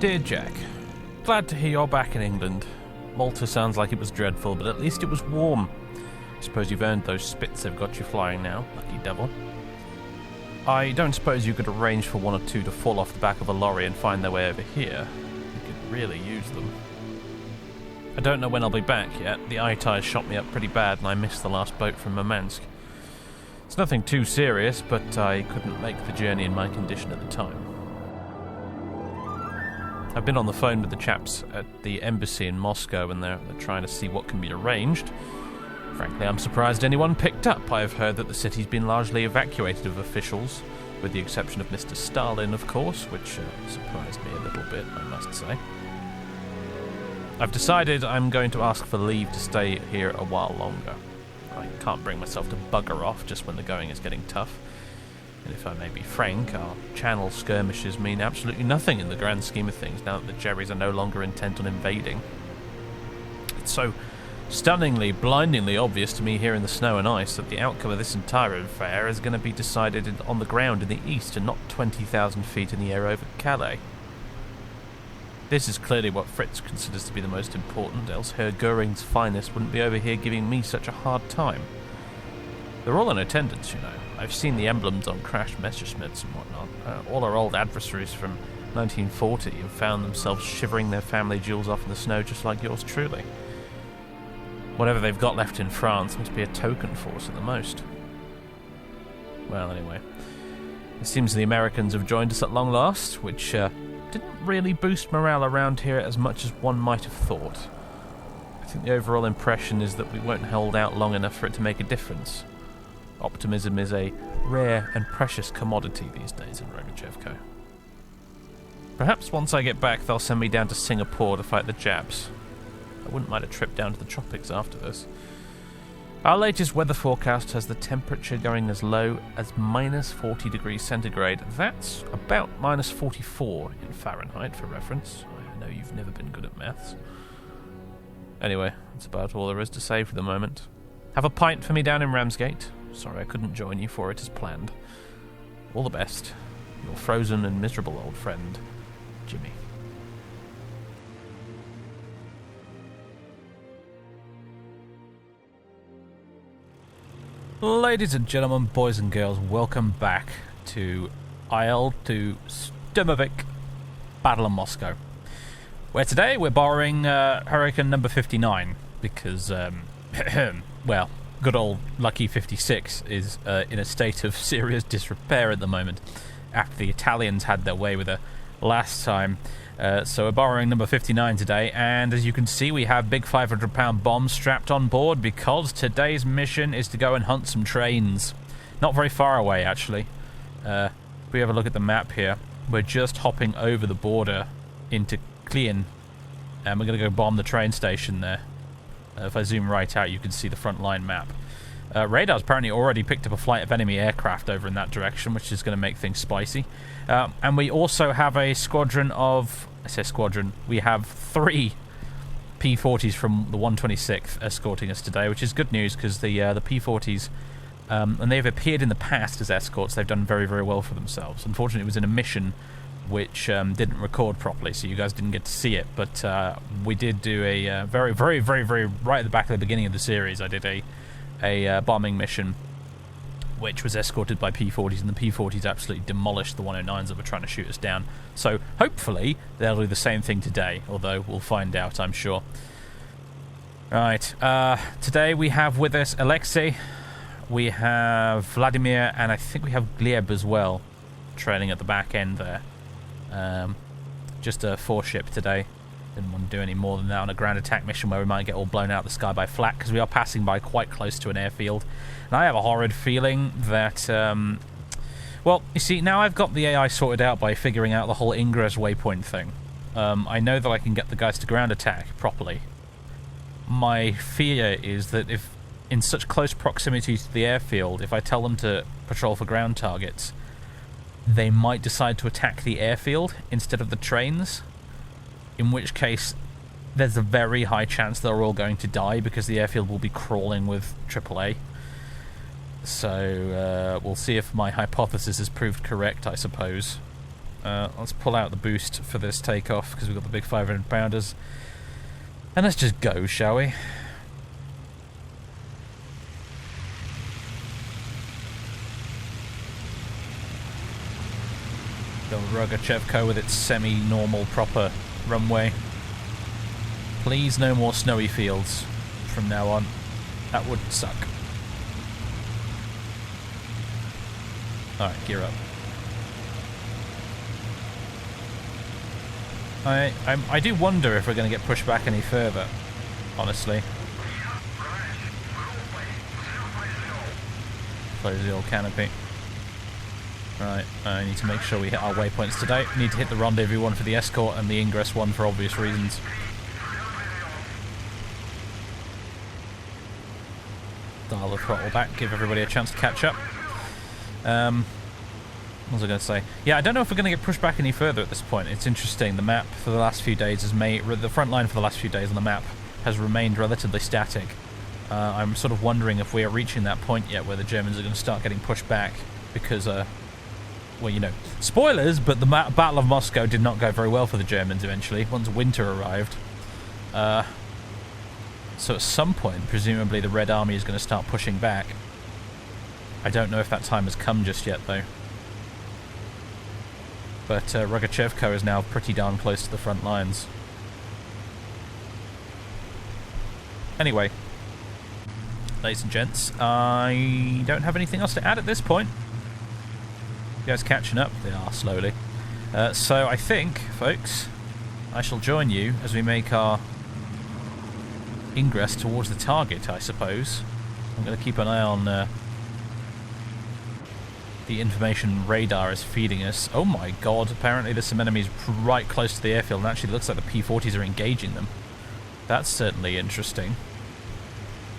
Dear Jack, glad to hear you're back in England. Malta sounds like it was dreadful, but at least it was warm. Suppose you've earned those spits they've got you flying now, lucky devil. I don't suppose you could arrange for one or two to fall off the back of a lorry and find their way over here. You could really use them. I don't know when I'll be back yet. The eye tide shot me up pretty bad and I missed the last boat from Murmansk. It's nothing too serious, but I couldn't make the journey in my condition at the time. I've been on the phone with the chaps at the embassy in Moscow and they're trying to see what can be arranged. Frankly, I'm surprised anyone picked up. I've heard that the city's been largely evacuated of officials, with the exception of Mr. Stalin, of course, which surprised me a little bit, I must say. I've decided I'm going to ask for leave to stay here a while longer. I can't bring myself to bugger off just when the going is getting tough. And if I may be frank, our channel skirmishes mean absolutely nothing in the grand scheme of things now that the Jerrys are no longer intent on invading. It's so stunningly, blindingly obvious to me here in the snow and ice that the outcome of this entire affair is going to be decided on the ground in the east and not 20,000 feet in the air over Calais. This is clearly what Fritz considers to be the most important, else Herr Goering's finest wouldn't be over here giving me such a hard time. They're all in attendance, you know. I've seen the emblems on crashed Messerschmitts and whatnot. All our old adversaries from 1940 have found themselves shivering their family jewels off in the snow just like yours truly. Whatever they've got left in France must be a token force at the most. Well, anyway. It seems the Americans have joined us at long last, which didn't really boost morale around here as much as one might have thought. I think the overall impression is that we won't hold out long enough for it to make a difference. Optimism is a rare and precious commodity these days in Rogachevko. Perhaps once I get back they'll send me down to Singapore to fight the Japs. I wouldn't mind a trip down to the tropics after this. Our latest weather forecast has the temperature going as low as minus 40 degrees centigrade. That's about minus 44 in Fahrenheit for reference. I know you've never been good at maths. Anyway, that's about all there is to say for the moment. Have a pint for me down in Ramsgate. Sorry I couldn't join you for it as planned. All the best. Your frozen and miserable old friend, Jimmy. Ladies and gentlemen, boys and girls, welcome back to IL-2 Sturmovik Battle of Moscow, where today we're borrowing Hurricane number 59 because, well, good old Lucky 56 is in a state of serious disrepair at the moment after the Italians had their way with her last time. So we're borrowing number 59 today, and as you can see we have big 500-pound bombs strapped on board because today's mission is to go and hunt some trains. Not very far away, actually. If we have a look at the map here, we're just hopping over the border into Klien, and we're going to go bomb the train station there. If I zoom right out, you can see the front line map. Radar's apparently already picked up a flight of enemy aircraft over in that direction, which is going to make things spicy. And we also have a squadron of... I say squadron. We have 3 P-40s from the 126th escorting us today, which is good news because the P-40s, and they've appeared in the past as escorts, they've done very, very well for themselves. Unfortunately, it was in a mission which didn't record properly, so you guys didn't get to see it. But we did do a very, very, very, very right at the back of the beginning of the series. I did a bombing mission which was escorted by P-40s, and the P-40s absolutely demolished the 109s that were trying to shoot us down. So hopefully they'll do the same thing today, although we'll find out, I'm sure. Right, today we have with us Alexei, we have Vladimir, and I think we have Gleb as well, trailing at the back end there. Just a 4-ship today. Didn't want to do any more than that on a ground attack mission where we might get all blown out of the sky by flak, because we are passing by quite close to an airfield. And I have a horrid feeling that, well, you see, now I've got the AI sorted out by figuring out the whole ingress waypoint thing. I know that I can get the guys to ground attack properly. My fear is that if in such close proximity to the airfield, if I tell them to patrol for ground targets, they might decide to attack the airfield instead of the trains. In which case, there's a very high chance they're all going to die because the airfield will be crawling with AAA. So, we'll see if my hypothesis is proved correct, I suppose. Let's pull out the boost for this takeoff because we've got the big 500 pounders. And let's just go, shall we? The Rogachevko with its semi-normal proper runway. Please no more snowy fields from now on. That would suck. Alright, gear up. I do wonder if we're going to get pushed back any further, honestly. Close the old canopy. Right, I need to make sure we hit our waypoints today. We need to hit the rendezvous one for the escort and the ingress one for obvious reasons. Dial the throttle back, give everybody a chance to catch up. What was I going to say? Yeah, I don't know if we're going to get pushed back any further at this point. It's interesting. The map for the last few days has made... The front line for the last few days on the map has remained relatively static. I'm sort of wondering if we are reaching that point yet where the Germans are going to start getting pushed back because, well, you know, spoilers, but the Battle of Moscow did not go very well for the Germans eventually, once winter arrived. So at some point, presumably the Red Army is going to start pushing back. I don't know if that time has come just yet, though. But Rogachevko is now pretty darn close to the front lines. Anyway, ladies and gents, I don't have anything else to add at this point. You guys catching up? They are, slowly. So I think, folks, I shall join you as we make our ingress towards the target, I suppose. I'm going to keep an eye on the information radar is feeding us. Oh my god, apparently there's some enemies right close to the airfield, and actually looks like the P-40s are engaging them. That's certainly interesting.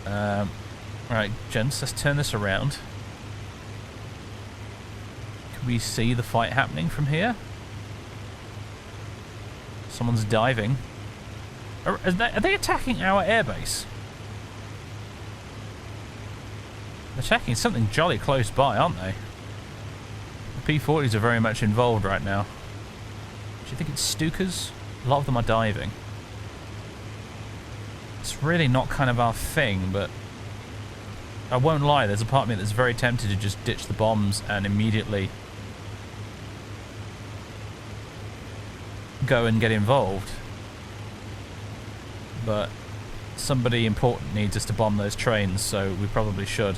Right, gents, let's turn this around. Can we see the fight happening from here? Someone's diving. Are they attacking our airbase? They're attacking something jolly close by, aren't they? The P-40s are very much involved right now. Do you think it's Stukas? A lot of them are diving. It's really not kind of our thing, but I won't lie, there's a part of me that's very tempted to just ditch the bombs and immediately go and get involved. But somebody important needs us to bomb those trains, so we probably should.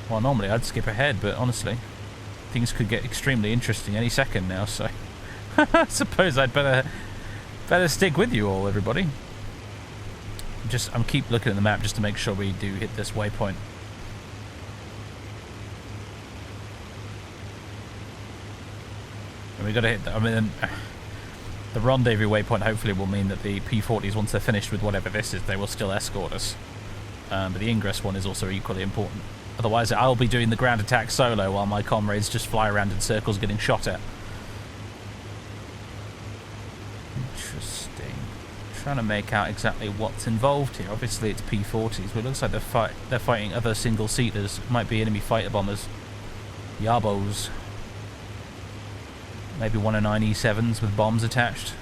Well, normally I'd skip ahead, but honestly, things could get extremely interesting any second now, so I suppose I'd better stick with you all, everybody. I'm keep looking at the map just to make sure we do hit this waypoint. And we got to hit. I mean, the rendezvous waypoint hopefully will mean that the P-40s, once they're finished with whatever this is, they will still escort us. But the ingress one is also equally important. Otherwise, I'll be doing the ground attack solo while my comrades just fly around in circles getting shot at. Interesting. Trying to make out exactly what's involved here. Obviously, it's P-40s, but it looks like they're fighting other single-seaters. Might be enemy fighter bombers. Yarbos. Maybe 109 E7s with bombs attached.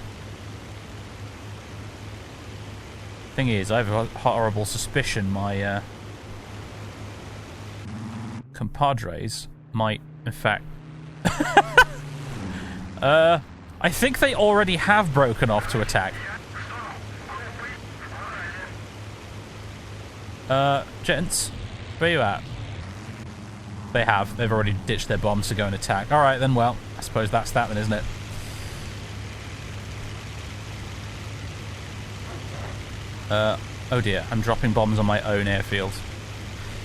Thing is, I have a horrible suspicion my compadres might, in fact... I think they already have broken off to attack. Gents, where you at? They have. They've already ditched their bombs to go and attack. Alright then, well, I suppose that's that then, isn't it? Oh dear, I'm dropping bombs on my own airfield.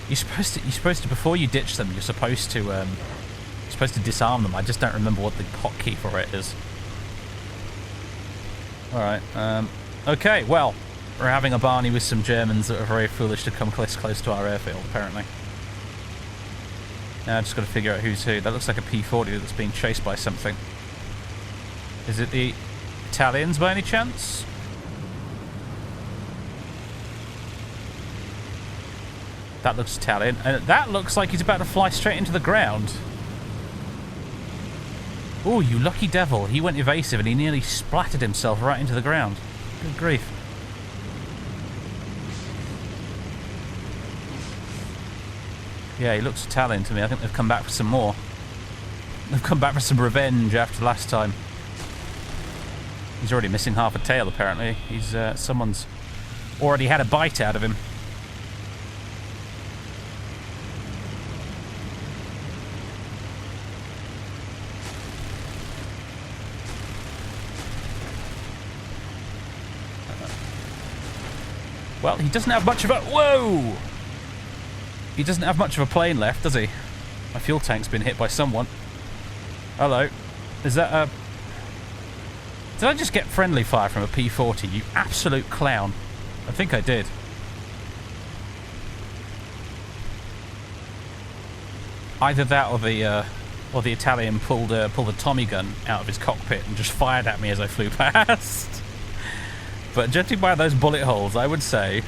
You're supposed to before you ditch them, you're supposed to disarm them. I just don't remember what the hotkey for it is. Alright, okay, well, we're having a Barney with some Germans that are very foolish to come close to our airfield, apparently. Now I've just got to figure out who's who. That looks like a P-40 that's being chased by something. Is it the Italians by any chance? That looks Italian. And that looks like he's about to fly straight into the ground. Oh, you lucky devil. He went evasive and he nearly splattered himself right into the ground. Good grief. Yeah, he looks Italian to me. I think they've come back for some more. They've come back for some revenge after last time. He's already missing half a tail, apparently. He's, someone's already had a bite out of him. Well, he doesn't have much of a... Whoa! He doesn't have much of a plane left, does he? My fuel tank's been hit by someone. Hello. Is that a... Did I just get friendly fire from a P-40? You absolute clown. I think I did. Either that or the Italian pulled a Tommy gun out of his cockpit and just fired at me as I flew past. But judging by those bullet holes, I would say...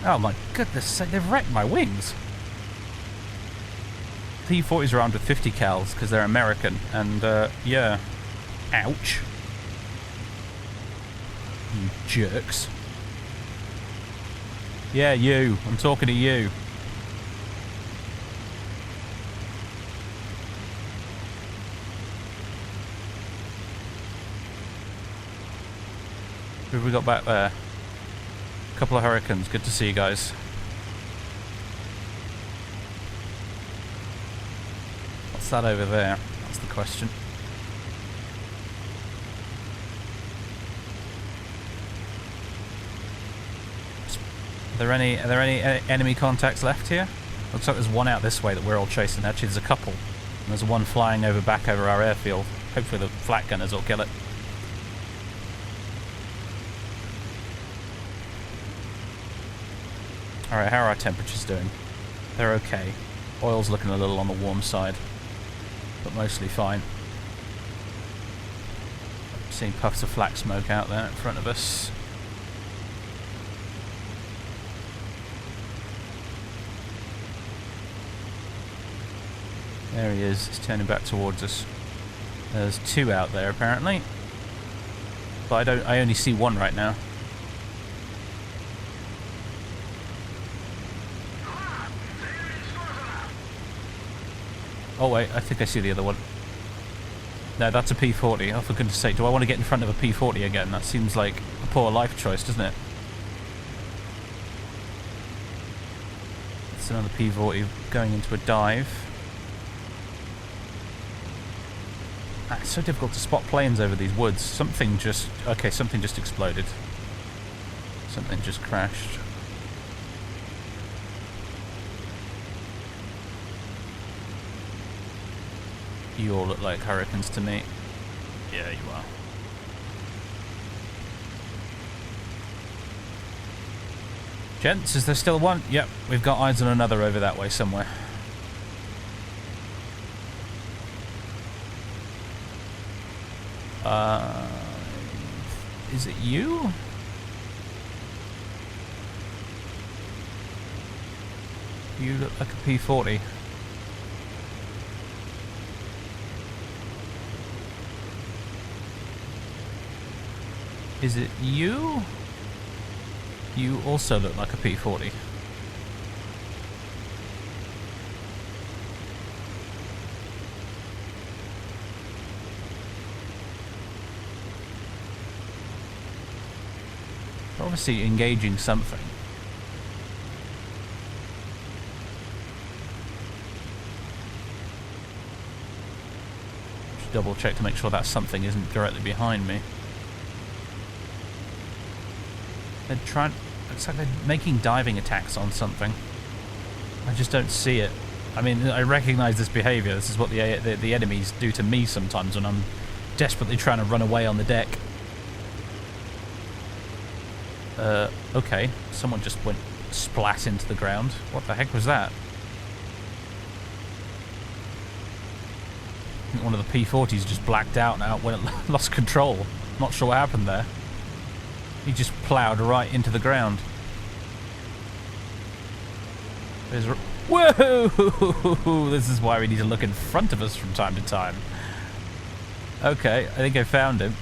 Oh my goodness, they've wrecked my wings. P-40s are armed with 50 cals because they're American, and yeah. Ouch. You jerks. Yeah, you. I'm talking to you. Who have we got back there? A couple of Hurricanes. Good to see you guys. What's that over there? That's the question. Are there any enemy contacts left here? Looks like there's one out this way that we're all chasing. Actually, there's a couple. And there's one flying back over our airfield. Hopefully the flak gunners will kill it. Alright, how are our temperatures doing? They're okay. Oil's looking a little on the warm side, but mostly fine. Seeing puffs of flak smoke out there in front of us. There he is. He's turning back towards us. There's two out there apparently, but I only see one right now. Oh wait, I think I see the other one. No, that's a P-40. Oh, for goodness sake, do I want to get in front of a P-40 again? That seems like a poor life choice, doesn't it? It's another P-40 going into a dive. Ah, it's so difficult to spot planes over these woods. Something just... Okay, something just exploded. Something just crashed. You all look like Hurricanes to me. Yeah, you are. Gents, is there still one? Yep, we've got eyes on another over that way somewhere. Is it you? You look like a P-40. Is it you? You also look like a P-40. Obviously engaging something. Just double check to make sure that something isn't directly behind me. They're trying... Looks like they're making diving attacks on something. I just don't see it. I mean, I recognise this behaviour. This is what the enemies do to me sometimes when I'm desperately trying to run away on the deck. Okay. Someone just went splat into the ground. What the heck was that? I think one of the P-40s just blacked out now when it lost control. Not sure what happened there. He just ploughed right into the ground. Whoa! This is why we need to look in front of us from time to time. Okay, I think I found him.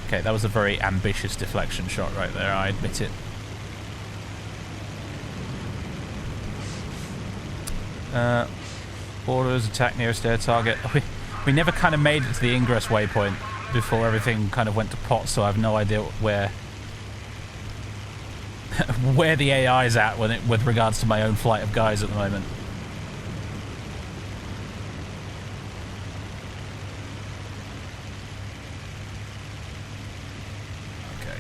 Okay, that was a very ambitious deflection shot right there, I admit it. Orders, attack nearest air target. We never kind of made it to the ingress waypoint before everything kind of went to pot, so I have no idea where where the AI is at with regards to my own flight of guys at the moment. Okay.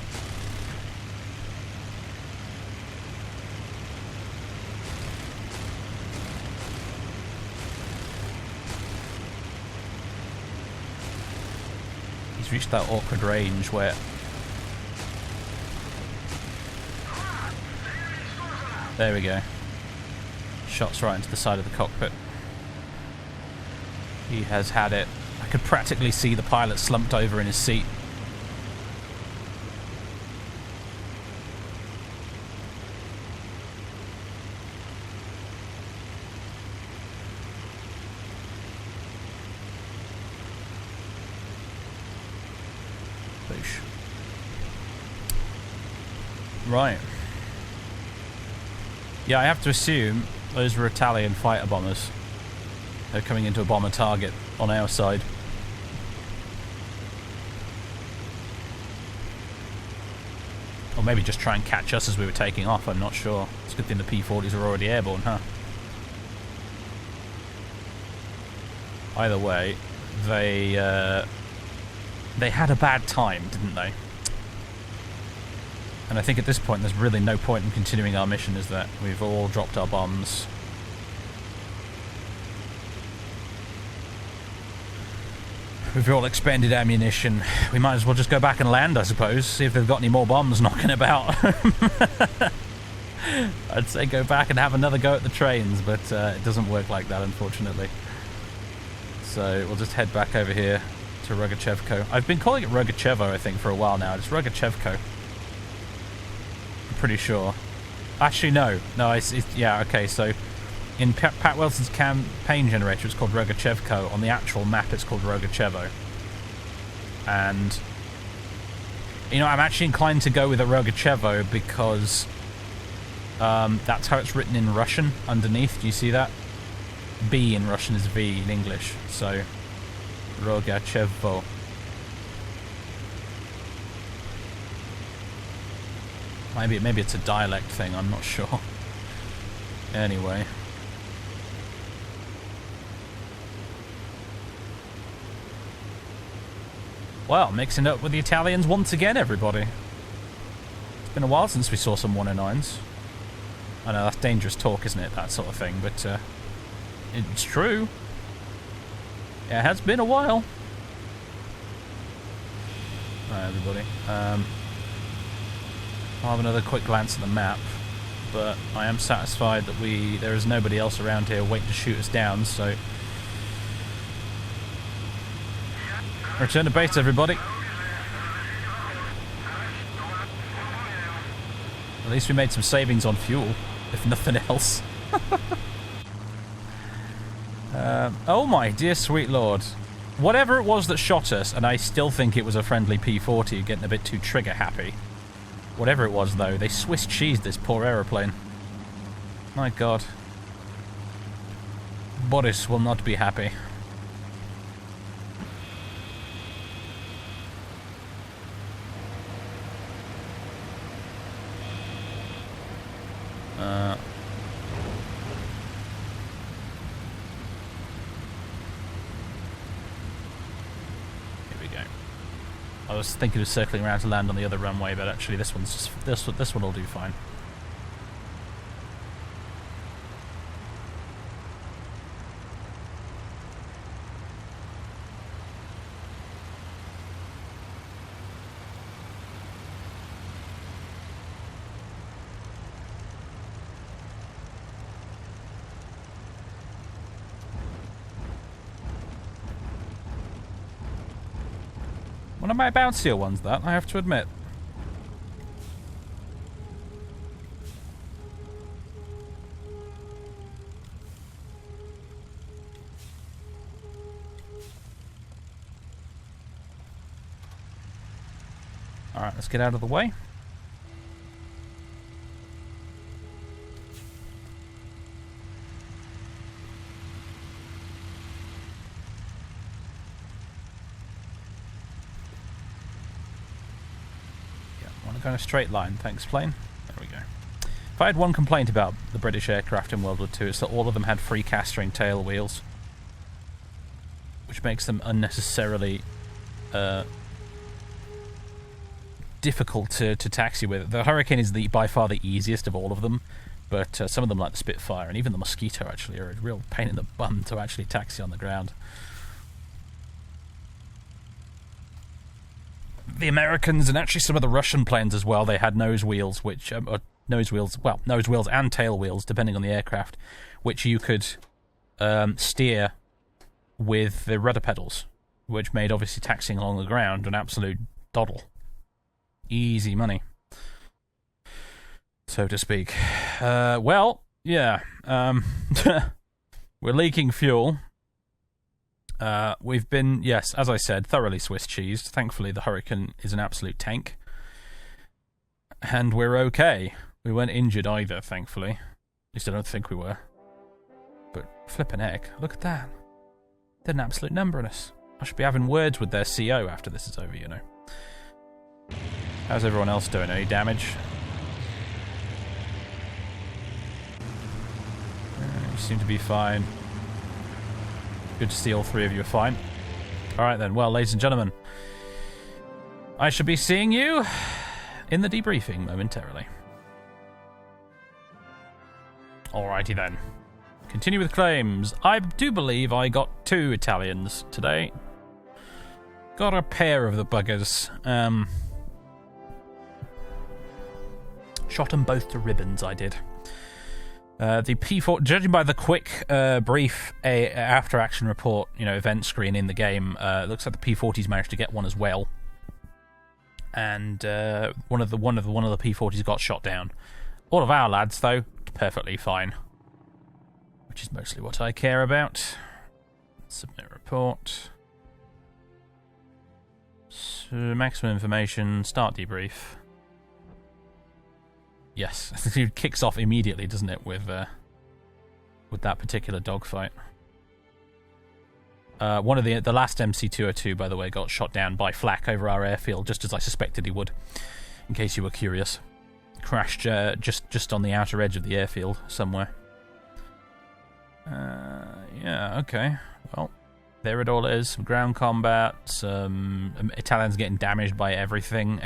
He's reached that awkward range where... There we go. Shots right into the side of the cockpit. He has had it. I could practically see the pilot slumped over in his seat. Boosh. Right. Yeah, I have to assume those were Italian fighter bombers. They're coming into a bomber target on our side. Or maybe just try and catch us as we were taking off, I'm not sure. It's a good thing the P-40s are already airborne, huh? Either way, they had a bad time, didn't they? And I think at this point there's really no point in continuing our mission, is that we've all dropped our bombs. We've all expended ammunition. We might as well just go back and land, I suppose, see if they've got any more bombs knocking about. I'd say go back and have another go at the trains, but it doesn't work like that, unfortunately. So we'll just head back over here to Rogachevko. I've been calling it Rogachevo, I think, for a while now. It's Rogachevko. Pretty sure. Actually, no. Yeah, okay, so in Pat Wilson's campaign generator it's called Rogachevko. On the actual map it's called Rogachevo. And, you know, I'm actually inclined to go with a Rogachevo because that's how it's written in Russian underneath. Do you see that? B in Russian is V in English. So, Rogachevo. Maybe it's a dialect thing, I'm not sure. Anyway. Well, mixing up with the Italians once again, everybody. It's been a while since we saw some 109s. I know, that's dangerous talk, isn't it? That sort of thing, but it's true. It has been a while. Alright, everybody. I'll have another quick glance at the map, but I am satisfied that there is nobody else around here waiting to shoot us down, so... Return to base, everybody. At least we made some savings on fuel, if nothing else. Oh my dear sweet lord. Whatever it was that shot us, and I still think it was a friendly P-40 getting a bit too trigger happy. Whatever it was, though, they Swiss cheesed this poor aeroplane. My god. Boris will not be happy. I was thinking of circling around to land on the other runway, but actually this one will do fine. One of my bouncier ones, that, I have to admit. Alright, let's get out of the way. Yeah, I want to go in a straight line. Thanks, plane. There we go. If I had one complaint about the British aircraft in World War II, it's that all of them had free castering tail wheels, which makes them unnecessarily difficult to taxi with. The Hurricane is by far the easiest of all of them, but some of them, like the Spitfire and even the Mosquito, actually are a real pain in the bum to actually taxi on the ground. The Americans and actually some of the Russian planes as well, they had nose wheels, which nose wheels and tail wheels, depending on the aircraft, which you could steer with the rudder pedals, which made obviously taxiing along the ground an absolute doddle. Easy money, so to speak. Well, yeah. We're leaking fuel. We've been, yes, as I said, thoroughly Swiss cheesed. Thankfully, the Hurricane is an absolute tank. And we're okay. We weren't injured either, thankfully. At least I don't think we were. But flippin' heck, look at that. Did an absolute number on us. I should be having words with their CO after this is over, you know. How's everyone else doing? Any damage? You seem to be fine. Good to see all three of you are fine. Alright then, well, ladies and gentlemen, I shall be seeing you in the debriefing momentarily. Alrighty then. Continue with claims. I do believe I got 2 Italians today. Got a pair of the buggers. Shot them both to ribbons, I did. The P4, judging by the quick, brief after-action report, event screen in the game, looks like the P40s managed to get one as well. And one of the P40s got shot down. All of our lads, though, perfectly fine. Which is mostly what I care about. Submit report. So, maximum information, start debrief. Yes, it kicks off immediately, doesn't it, with that particular dogfight. One of the last MC202, by the way, got shot down by flak over our airfield, just as I suspected he would, in case you were curious. Crashed just on the outer edge of the airfield somewhere. Yeah, okay. Well, there it all is. Some ground combat, some Italians getting damaged by everything.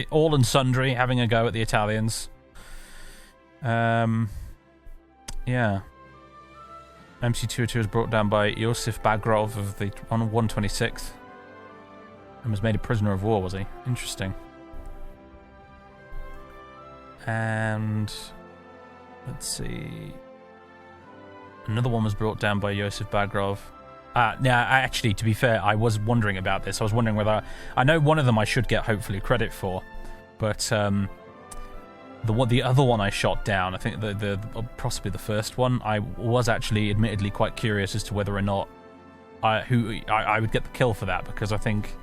All and sundry having a go at the Italians. Yeah. MC202 was brought down by Josif Bagrov on 126th. And was made a prisoner of war, was he? Interesting. And let's see. Another one was brought down by Josif Bagrov. Actually, to be fair, I was wondering about this. I was wondering whether... I know one of them I should get, hopefully, credit for. But the other one I shot down, I think possibly the first one, I was actually admittedly quite curious as to whether or not I would get the kill for that, because I think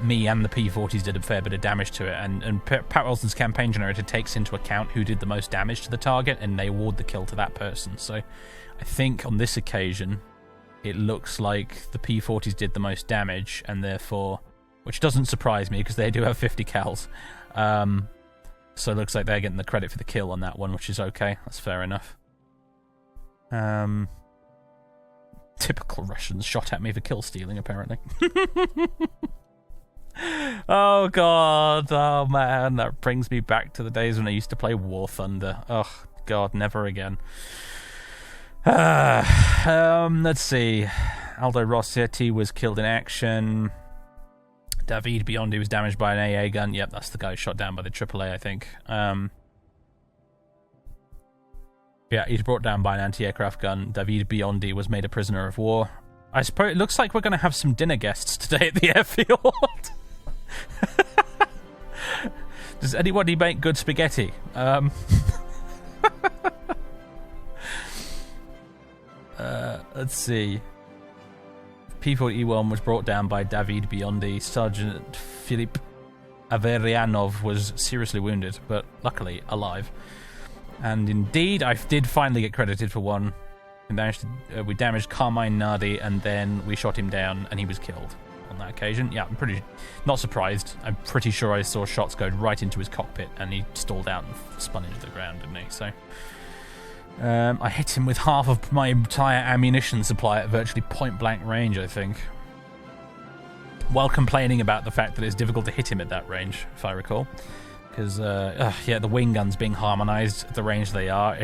me and the P40s did a fair bit of damage to it, and Pat Wilson's campaign generator takes into account who did the most damage to the target, and they award the kill to that person. So I think on this occasion, it looks like the P40s did the most damage, and therefore, which doesn't surprise me because they do have 50 cals. So it looks like they're getting the credit for the kill on that one, which is okay. That's fair enough. Typical Russians shot at me for kill stealing, apparently. Oh, God. Oh, man. That brings me back to the days when I used to play War Thunder. Oh, God, never again. Let's see. Aldo Rossetti was killed in action. David Biondi was damaged by an AA gun. Yep, that's the guy shot down by the AAA, I think. Yeah, he's brought down by an anti-aircraft gun. David Biondi was made a prisoner of war. I suppose it looks like we're going to have some dinner guests today at the airfield. Does anybody make good spaghetti? Let's see. P40E1 was brought down by David Biondi. Sergeant Philippe Averianov was seriously wounded, but luckily alive. And indeed, I did finally get credited for one. We damaged Carmine Nardi, and then we shot him down, and he was killed on that occasion. Yeah, I'm pretty not surprised. I'm pretty sure I saw shots go right into his cockpit, and he stalled out and spun into the ground, didn't he? So I hit him with half of my entire ammunition supply at virtually point-blank range, I think. While complaining about the fact that it's difficult to hit him at that range, if I recall. Because, yeah, the wing guns being harmonised at the range they are,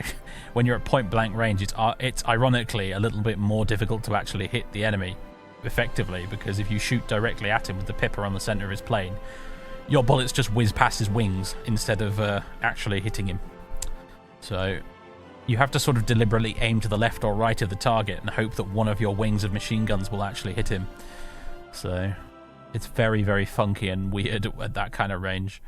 when you're at point-blank range, it's ironically a little bit more difficult to actually hit the enemy effectively, because if you shoot directly at him with the pipper on the centre of his plane, your bullets just whiz past his wings instead of actually hitting him. So you have to sort of deliberately aim to the left or right of the target and hope that one of your wings of machine guns will actually hit him. So it's very, very funky and weird at that kind of range.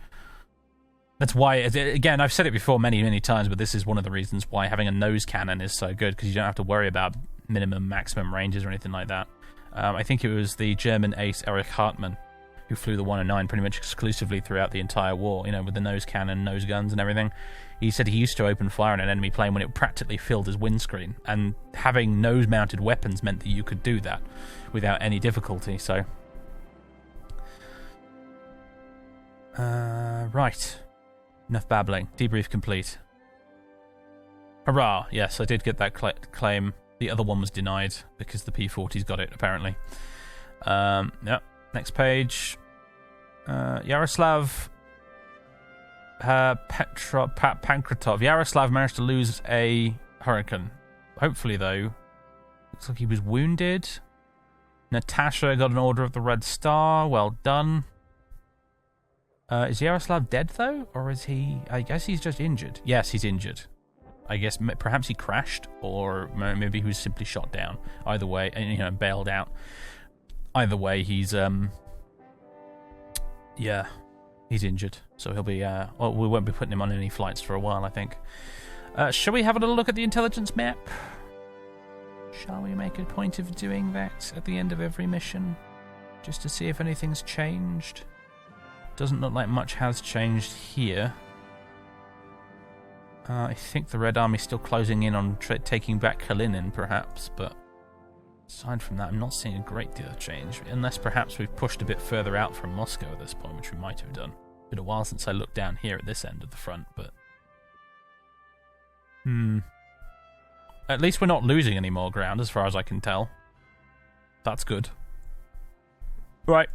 That's why, again, I've said it before many, many times, but this is one of the reasons why having a nose cannon is so good, because you don't have to worry about minimum, maximum ranges or anything like that. I think it was the German ace Erich Hartmann who flew the 109 pretty much exclusively throughout the entire war, you know, with the nose cannon, nose guns and everything. He said he used to open fire on an enemy plane when it practically filled his windscreen, and having nose-mounted weapons meant that you could do that without any difficulty, so... right. Enough babbling. Debrief complete. Hurrah! Yes, I did get that claim. The other one was denied because the P-40's got it, apparently. Yep. Next page. Yaroslav Pankratov. Yaroslav managed to lose a Hurricane. Hopefully, though. Looks like he was wounded. Natasha got an Order of the Red Star. Well done. Is Yaroslav dead, though? Or is he... I guess he's just injured. Yes, he's injured. I guess perhaps he crashed, or maybe he was simply shot down. Either way, you know, bailed out. Either way, he's... yeah, he's injured. So he'll be... well, we won't be putting him on any flights for a while, I think. Shall we have a little look at the intelligence map? Shall we make a point of doing that at the end of every mission? Just to see if anything's changed? Doesn't look like much has changed here. I think the Red Army's still closing in on taking back Kalinin, perhaps, but aside from that, I'm not seeing a great deal of change, unless perhaps we've pushed a bit further out from Moscow at this point, which we might have done. Been a while since I looked down here at this end of the front, but... At least we're not losing any more ground, as far as I can tell. That's good. Right.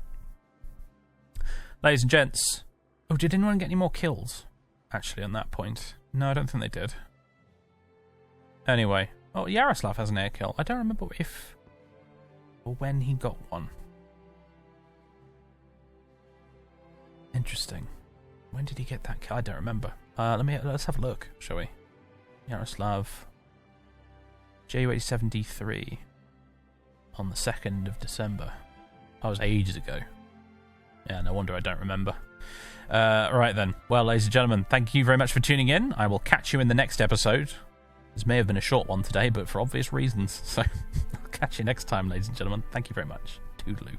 Ladies and gents. Oh, did anyone get any more kills? Actually, on that point. No, I don't think they did. Anyway. Oh, Yaroslav has an air kill. I don't remember if or when he got one. Interesting. When did he get that kill? I don't remember. Let's have a look, shall we? Yaroslav Ju-87D3 on the 2nd of December. That was ages ago. Yeah, no wonder I don't remember. Right then. Well, ladies and gentlemen, thank you very much for tuning in. I will catch you in the next episode. This may have been a short one today, but for obvious reasons. So, I'll catch you next time, ladies and gentlemen. Thank you very much. Toodaloo.